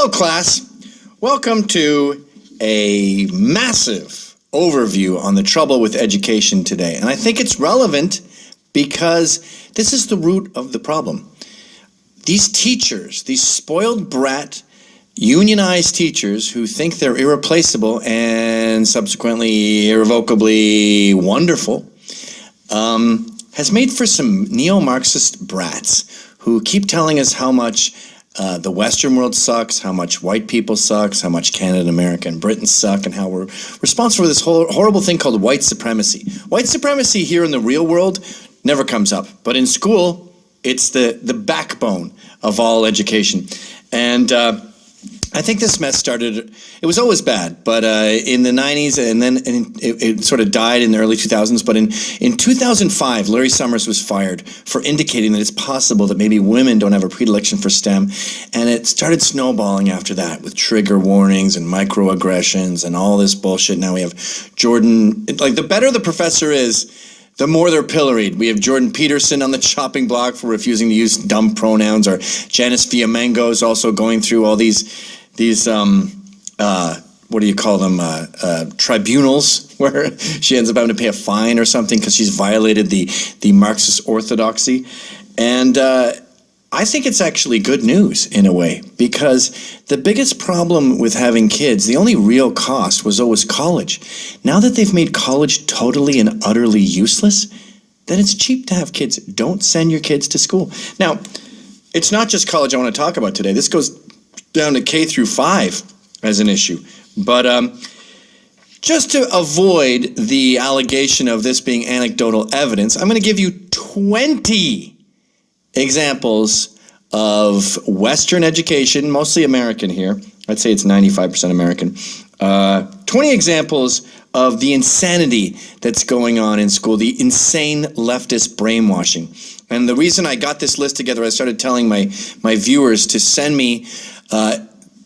Hello, class. Welcome to a massive overview on the trouble with education today. And I think it's relevant because this is the root of the problem. These teachers, these spoiled brat, unionized teachers who think they're irreplaceable and subsequently irrevocably wonderful, has made for some neo-Marxist brats who keep telling us how much the Western world sucks, how much white people sucks, how much Canada, America, and Britain suck, and how we're responsible for this whole horrible thing called white supremacy. White supremacy here in the real world never comes up, but in school, it's the backbone of all education. And I think this mess started, it was always bad, but in the 90s, and then it sort of died in the early 2000s, but in 2005, Larry Summers was fired for indicating that it's possible that maybe women don't have a predilection for STEM, and it started snowballing after that with trigger warnings and microaggressions and all this bullshit. Now we have Jordan, like the better the professor is, the more they're pilloried. We have Jordan Peterson on the chopping block for refusing to use dumb pronouns, or Janice Fiamengo is also going through all these what do you call them, tribunals, where she ends up having to pay a fine or something because she's violated the Marxist orthodoxy. And I think it's actually good news in a way, because the biggest problem with having kids, the only real cost was always college. Now that they've made college totally and utterly useless, then it's cheap to have kids. Don't send your kids to school. Now, it's not just college I want to talk about today. This goes down to K through 5 as an issue. But just to avoid the allegation of this being anecdotal evidence, I'm going to give you 20 examples of Western education, mostly American here. I'd say it's 95% American. 20 examples of the insanity that's going on in school, the insane leftist brainwashing. And the reason I got this list together, I started telling my viewers to send me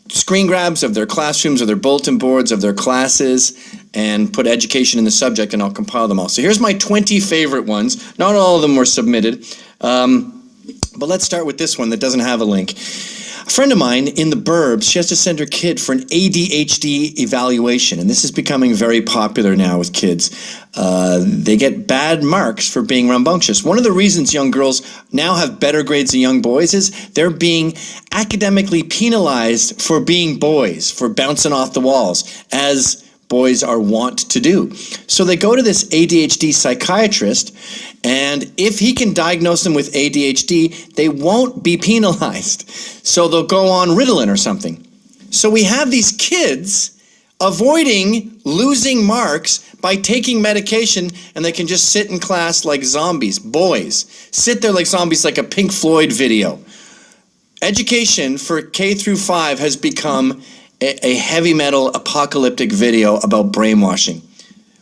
screen grabs of their classrooms, of their bulletin boards, of their classes, and put education in the subject, and I'll compile them all. So here's my 20 favorite ones. Not all of them were submitted, but let's start with this one that doesn't have a link. A friend of mine in the burbs, she has to send her kid for an ADHD evaluation, and this is becoming very popular now with kids. They get bad marks for being rambunctious. One of the reasons young girls now have better grades than young boys is they're being academically penalized for being boys, for bouncing off the walls, as boys are wont to do. So they go to this ADHD psychiatrist, and if he can diagnose them with ADHD, they won't be penalized. So they'll go on Ritalin or something. So we have these kids avoiding losing marks by taking medication, and they can just sit in class like zombies. Boys sit there like zombies, like a Pink Floyd video. Education for K through 5 has become a heavy metal apocalyptic video about brainwashing.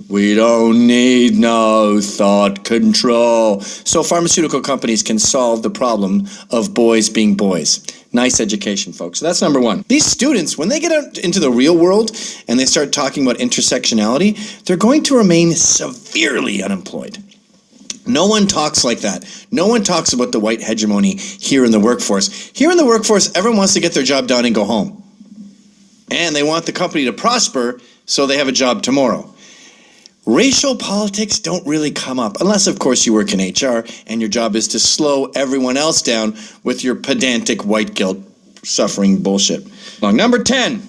We don't need no thought control. So pharmaceutical companies can solve the problem of boys being boys. Nice education, folks. So that's number one. These students, when they get out into the real world and they start talking about intersectionality, they're going to remain severely unemployed. No one talks like that. No one talks about the white hegemony here in the workforce. Here in the workforce, everyone wants to get their job done and go home. And they want the company to prosper so they have a job tomorrow. Racial politics don't really come up, unless, of course, you work in HR and your job is to slow everyone else down with your pedantic white guilt suffering bullshit. Number 10,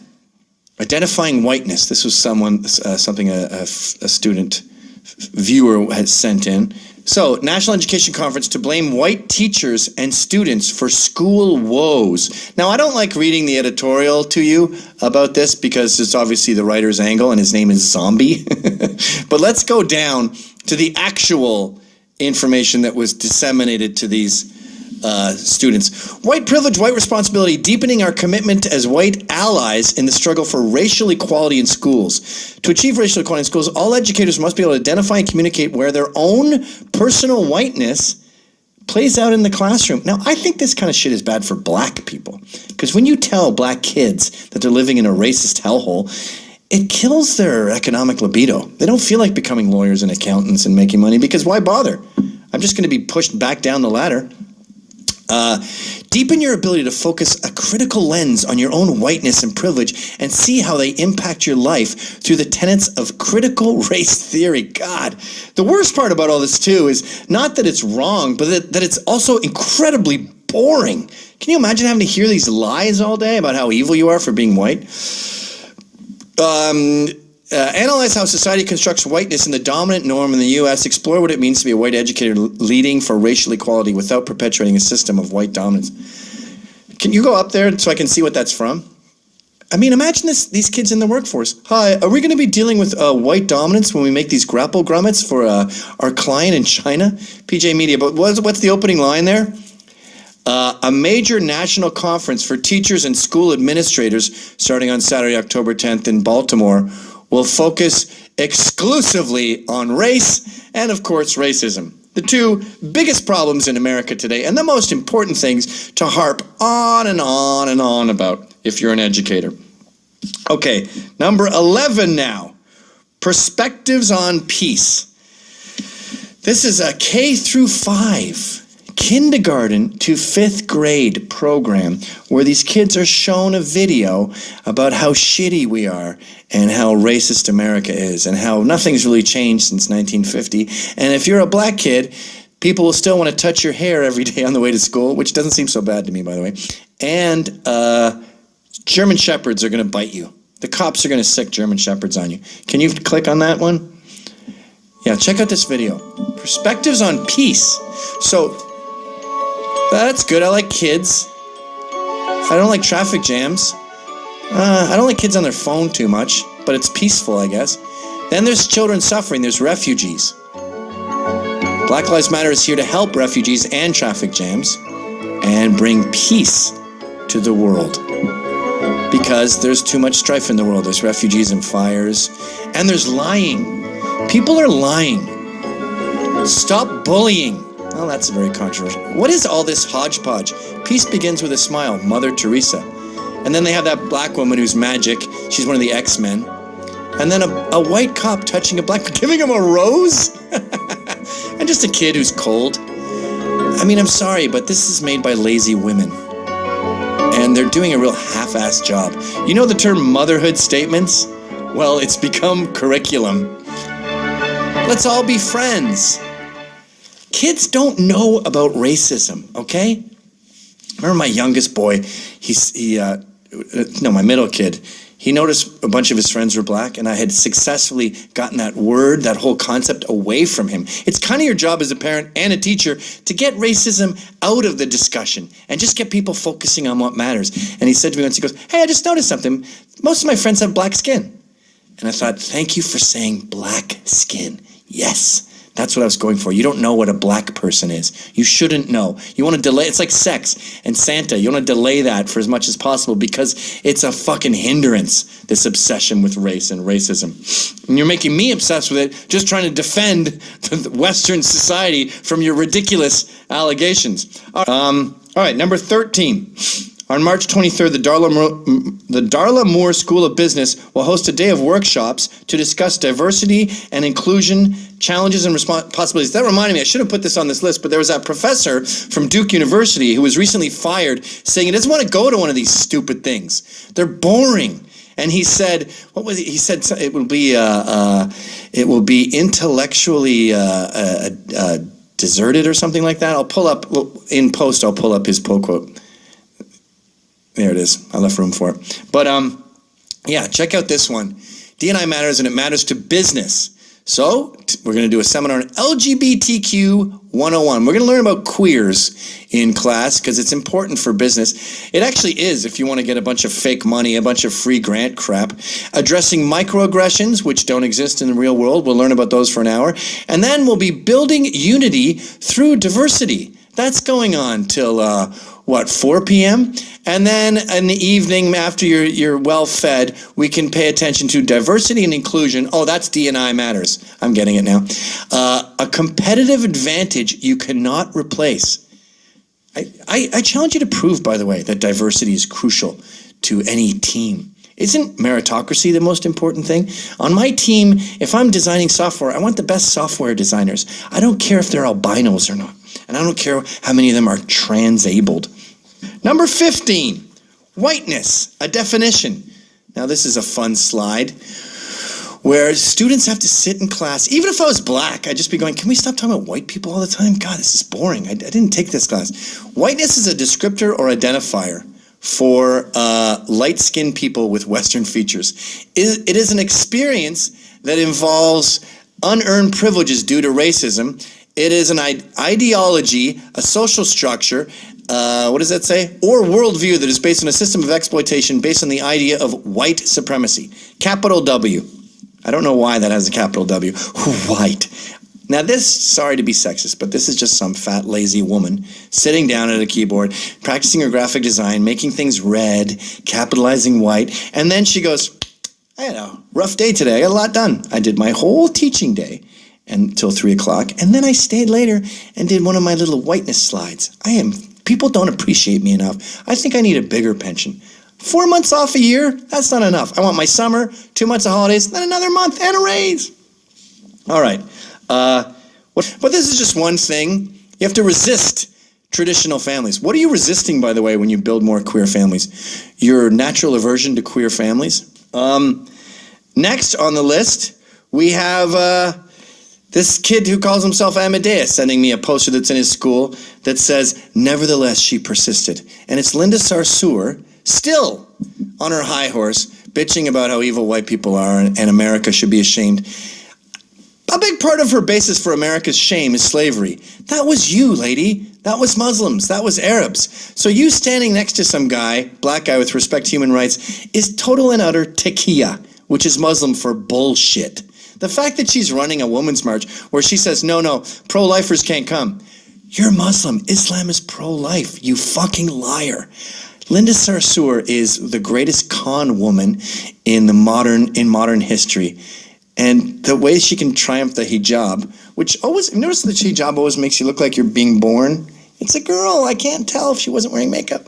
identifying whiteness. This was something a student viewer had sent in. So, National Education Conference to blame white teachers and students for school woes. Now, I don't like reading the editorial to you about this because it's obviously the writer's angle and his name is Zombie. But let's go down to the actual information that was disseminated to these students. White privilege, white responsibility, deepening our commitment as white allies in the struggle for racial equality in schools. To achieve racial equality in schools, all educators must be able to identify and communicate where their own personal whiteness plays out in the classroom. Now, I think this kind of shit is bad for black people, because when you tell black kids that they're living in a racist hellhole, it kills their economic libido. They don't feel like becoming lawyers and accountants and making money, because why bother? I'm just going to be pushed back down the ladder. Deepen your ability to focus a critical lens on your own whiteness and privilege and see how they impact your life through the tenets of critical race theory. God, the worst part about all this too is not that it's wrong, but that it's also incredibly boring. Can you imagine having to hear these lies all day about how evil you are for being white? Analyze how society constructs whiteness in the dominant norm in the U.S. Explore what it means to be a white educator leading for racial equality without perpetuating a system of white dominance. Can you go up there so I can see what that's from? I mean, imagine these kids in the workforce. Hi, are we going to be dealing with white dominance when we make these grapple grummets for our client in China? PJ Media, but what's the opening line there? A major national conference for teachers and school administrators starting on Saturday, October 10th in Baltimore will focus exclusively on race and, of course, racism. The two biggest problems in America today and the most important things to harp on and on and on about if you're an educator. Okay, number 11 now. Perspectives on peace. This is a K through 5. Kindergarten to 5th grade program where these kids are shown a video about how shitty we are and how racist America is and how nothing's really changed since 1950. And if you're a black kid, people will still want to touch your hair every day on the way to school, which doesn't seem so bad to me, by the way. And German Shepherds are going to bite you. The cops are going to sick German Shepherds on you. Can you click on that one? Yeah, check out this video. Perspectives on peace. So that's good. I like kids. I don't like traffic jams. I don't like kids on their phone too much, but it's peaceful, I guess. Then there's children suffering. There's refugees. Black Lives Matter is here to help refugees and traffic jams and bring peace to the world. Because there's too much strife in the world. There's refugees and fires. And there's lying. People are lying. Stop bullying. Well, that's very controversial. What is all this hodgepodge? Peace begins with a smile, Mother Teresa. And then they have that black woman who's magic. She's one of the X-Men. And then a white cop touching a black, giving him a rose? And just a kid who's cold. I mean, I'm sorry, but this is made by lazy women. And they're doing a real half-assed job. You know the term motherhood statements? Well, it's become curriculum. Let's all be friends. Kids don't know about racism, okay? I remember my youngest boy, my middle kid, he noticed a bunch of his friends were black, and I had successfully gotten that word, that whole concept away from him. It's kind of your job as a parent and a teacher to get racism out of the discussion and just get people focusing on what matters. And he said to me once, he goes, hey, I just noticed something. Most of my friends have black skin. And I thought, thank you for saying black skin. Yes. That's what I was going for. You don't know what a black person is. You shouldn't know. You want to delay. It's like sex and Santa. You want to delay that for as much as possible because it's a fucking hindrance, this obsession with race and racism. And you're making me obsessed with it, just trying to defend the Western society from your ridiculous allegations. All right, number 13. On March 23rd, the Darla Moore School of Business will host a day of workshops to discuss diversity and inclusion, challenges and possibilities. That reminded me, I should have put this on this list, but there was that professor from Duke University who was recently fired saying he doesn't want to go to one of these stupid things. They're boring. And he said, what was it? He said it will be intellectually deserted or something like that. I'll pull up, in post, I'll pull up his quote. There it is. I left room for it. But yeah, check out this one. D&I matters, and it matters to business. So we're going to do a seminar on LGBTQ 101. We're going to learn about queers in class because it's important for business. It actually is if you want to get a bunch of fake money, a bunch of free grant crap. Addressing microaggressions, which don't exist in the real world. We'll learn about those for an hour. And then we'll be building unity through diversity. That's going on till, 4 p.m.? And then in the evening, after you're well fed, we can pay attention to diversity and inclusion. Oh, that's D&I matters. I'm getting it now. A competitive advantage you cannot replace. I challenge you to prove, by the way, that diversity is crucial to any team. Isn't meritocracy the most important thing? On my team, if I'm designing software, I want the best software designers. I don't care if they're albinos or not. And I don't care how many of them are transabled. Number 15, whiteness, a definition. Now this is a fun slide where students have to sit in class. Even if I was black, I'd just be going, can we stop talking about white people all the time? God, this is boring. I didn't take this class. Whiteness is a descriptor or identifier for light-skinned people with Western features. It is an experience that involves unearned privileges due to racism. It is an ideology, a social structure, what does that say? Or worldview that is based on a system of exploitation based on the idea of white supremacy. Capital W. I don't know why that has a capital W. White. Now this, sorry to be sexist, but this is just some fat, lazy woman sitting down at a keyboard, practicing her graphic design, making things red, capitalizing white, and then she goes, I had a rough day today. I got a lot done. I did my whole teaching day until 3 o'clock, and then I stayed later and did one of my little whiteness slides. People don't appreciate me enough. I think I need a bigger pension. 4 months off a year, that's not enough. I want my summer, 2 months of holidays, then another month and a raise. All right. But this is just one thing. You have to resist traditional families. What are you resisting, by the way, when you build more queer families? Your natural aversion to queer families? Next on the list, we have this kid who calls himself Amadeus sending me a poster that's in his school that says, nevertheless, she persisted. And it's Linda Sarsour, still on her high horse, bitching about how evil white people are and America should be ashamed. A big part of her basis for America's shame is slavery. That was you, lady. That was Muslims. That was Arabs. So you standing next to some guy, black guy with respect to human rights, is total and utter taqiyya, which is Muslim for bullshit. The fact that she's running a women's march where she says, no, pro-lifers can't come. You're Muslim. Islam is pro-life. You fucking liar. Linda Sarsour is the greatest con woman in modern history. And the way she can triumph the hijab, which always, notice the hijab always makes you look like you're being born. It's a girl. I can't tell if she wasn't wearing makeup.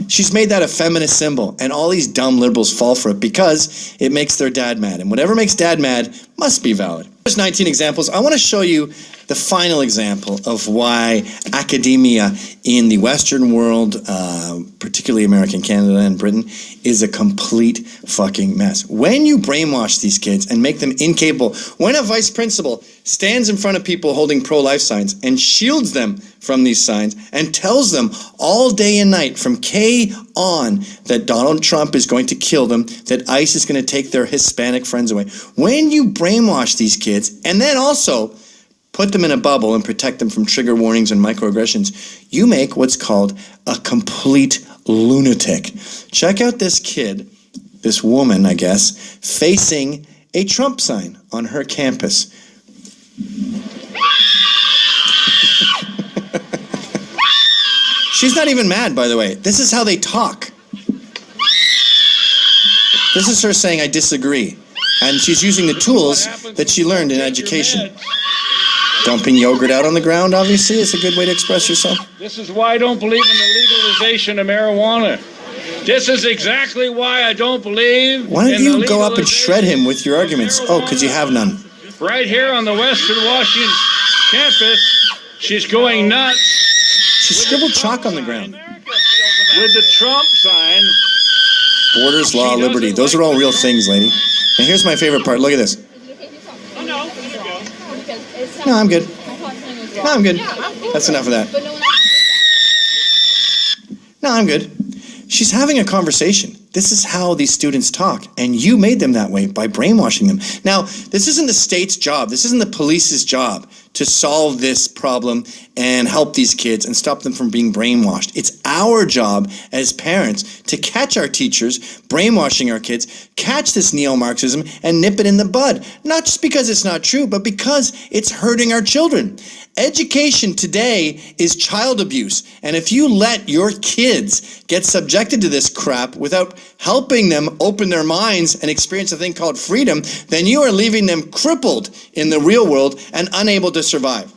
She's made that a feminist symbol, and all these dumb liberals fall for it because it makes their dad mad. And whatever makes dad mad must be valid. There's 19 examples. I want to show you the final example of why academia in the Western world, particularly America, Canada, and Britain, is a complete fucking mess. When you brainwash these kids and make them incapable, when a vice principal stands in front of people holding pro-life signs and shields them from these signs and tells them all day and night from K on that Donald Trump is going to kill them, that ICE is going to take their Hispanic friends away. When you brainwash these kids and then also put them in a bubble and protect them from trigger warnings and microaggressions, you make what's called a complete lunatic. Check out this kid, this woman, I guess, facing a Trump sign on her campus. She's not even mad, by the way. This is how they talk. This is her saying, I disagree. And she's using the tools that she learned in education. Dumping yogurt out on the ground, obviously, is a good way to express yourself. This is why I don't believe in the legalization of marijuana. This is exactly why I don't believe. Why don't you go up and shred him with your arguments? Oh, because you have none. Right here on the Western Washington campus, she's going nuts. She scribbled chalk on the ground. With the Trump sign. Borders, law, liberty. Those are all real things, lady. And here's my favorite part. Look at this. No, I'm good. No, I'm good. That's enough of that. No, I'm good. She's having a conversation. This is how these students talk, and you made them that way by brainwashing them. Now, this isn't the state's job. This isn't the police's job to solve this problem and help these kids and stop them from being brainwashed. It's our job as parents to catch our teachers brainwashing our kids, catch this neo-Marxism, and nip it in the bud. Not just because it's not true, but because it's hurting our children. Education today is child abuse, and if you let your kids get subjected to this crap without helping them open their minds and experience a thing called freedom, then you are leaving them crippled in the real world and unable to survive.